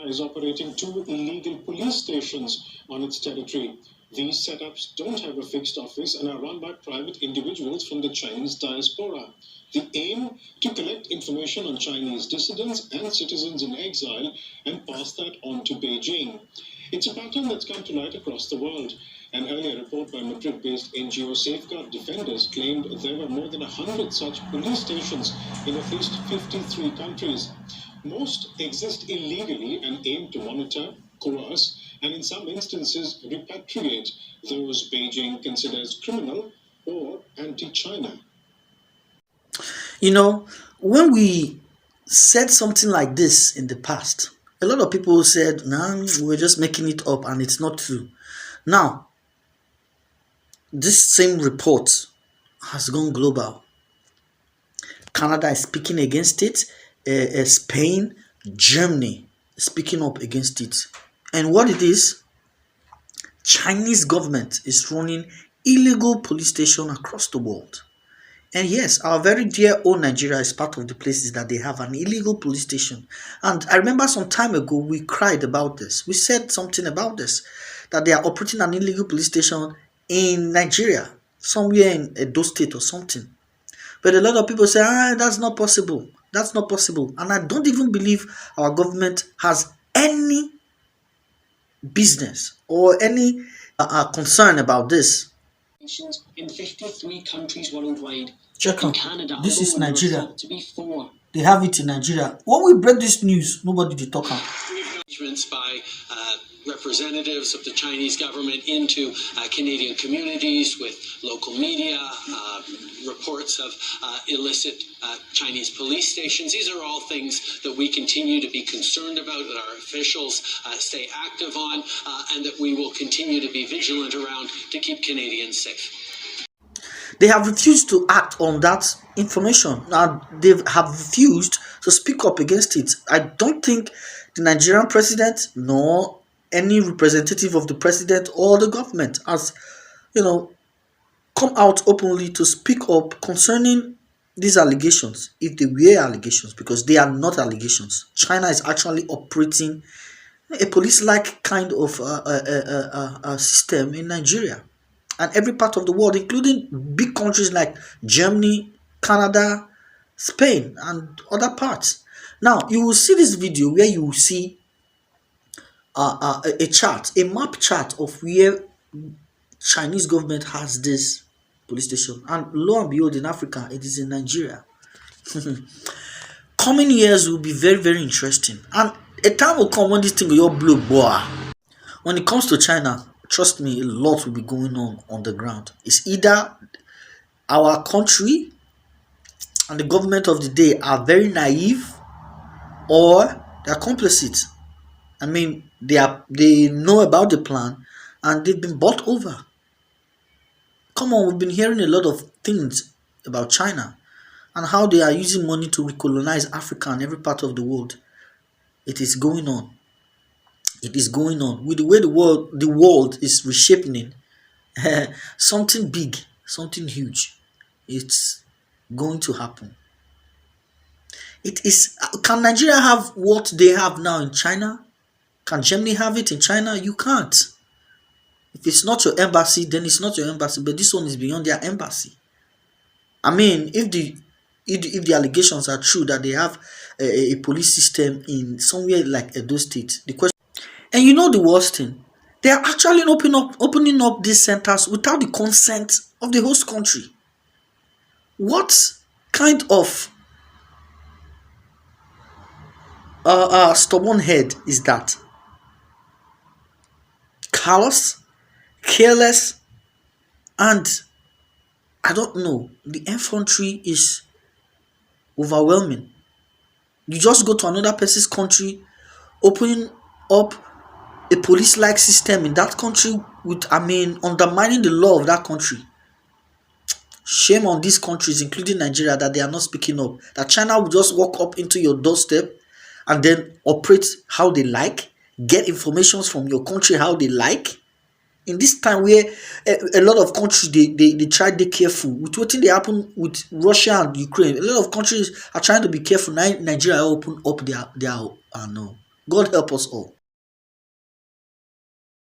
is operating 2 illegal police stations on its territory. These setups don't have a fixed office and are run by private individuals from the Chinese diaspora. The aim to collect information on Chinese dissidents and citizens in exile and pass that on to Beijing. It's a pattern that's come to light across the world. An earlier report by Madrid-based NGO Safeguard Defenders claimed there were more than 100 such police stations in at least 53 countries. Most exist illegally and aim to monitor, coerce, and in some instances repatriate those Beijing considers criminal or anti-China. You know, when we said something like this in the past, a lot of people said, nah, we're just making it up and it's not true. Now, this same report has gone global. Canada is speaking against it. Spain, Germany is speaking up against it. And what it is, Chinese government is running illegal police stations across the world. And yes, our very dear old Nigeria is part of the places that they have an illegal police station. And I remember some time ago, we cried about this. We said something about this, that they are operating an illegal police station in Nigeria, somewhere in Edo State or something. But a lot of people say, that's not possible. That's not possible. And I don't even believe our government has any business or any concern about this. In 53 countries worldwide. Check out. Canada, this is Nigeria. To be 4. They have it in Nigeria. When we break this news, nobody will talk about. Engagements by representatives of the Chinese government into Canadian communities with local media, reports of illicit Chinese police stations. These are all things that we continue to be concerned about, that our officials stay active on, and that we will continue to be vigilant around to keep Canadians safe. They have refused to act on that information. Now, they have refused to speak up against it. I don't think the Nigerian president nor any representative of the president or the government has, come out openly to speak up concerning these allegations, if they were allegations, because they are not allegations. China is actually operating a police-like kind of system in Nigeria and every part of the world, including big countries like Germany, Canada, Spain, and other parts. Now, you will see this video where you will see a chart, a map chart of where Chinese government has this police station. And lo and behold, in Africa, it is in Nigeria. Coming years will be very, very interesting. And a time will come when this thing will all blow boa. When it comes to China, trust me, a lot will be going on the ground. It's either our country and the government of the day are very naive, or they are complicit. I mean, they know about the plan and they've been bought over. Come on, we've been hearing a lot of things about China and how they are using money to recolonize Africa and every part of the world. It is going on. It is going on. With the way the world is reshaping, something big, something huge, it's going to happen. It is. Can Nigeria have what they have now in China? Can Germany have it in China? You can't. If it's not your embassy, then it's not your embassy. But this one is beyond their embassy. I mean, if the allegations are true that they have a police system in somewhere like Edo State, the question, and you know the worst thing, they are actually opening up these centers without the consent of the host country. What kind of stubborn head is that? Callous, careless, and I don't know. The infantry is overwhelming. You just go to another person's country, opening up a police-like system in that country with, undermining the law of that country. Shame on these countries, including Nigeria, that they are not speaking up. That China will just walk up into your doorstep and then operate how they like, get information from your country how they like. In this time where a lot of countries, they try to be careful with what they happen with Russia and Ukraine. A lot of countries are trying to be careful. Now Nigeria open up their no. God help us all.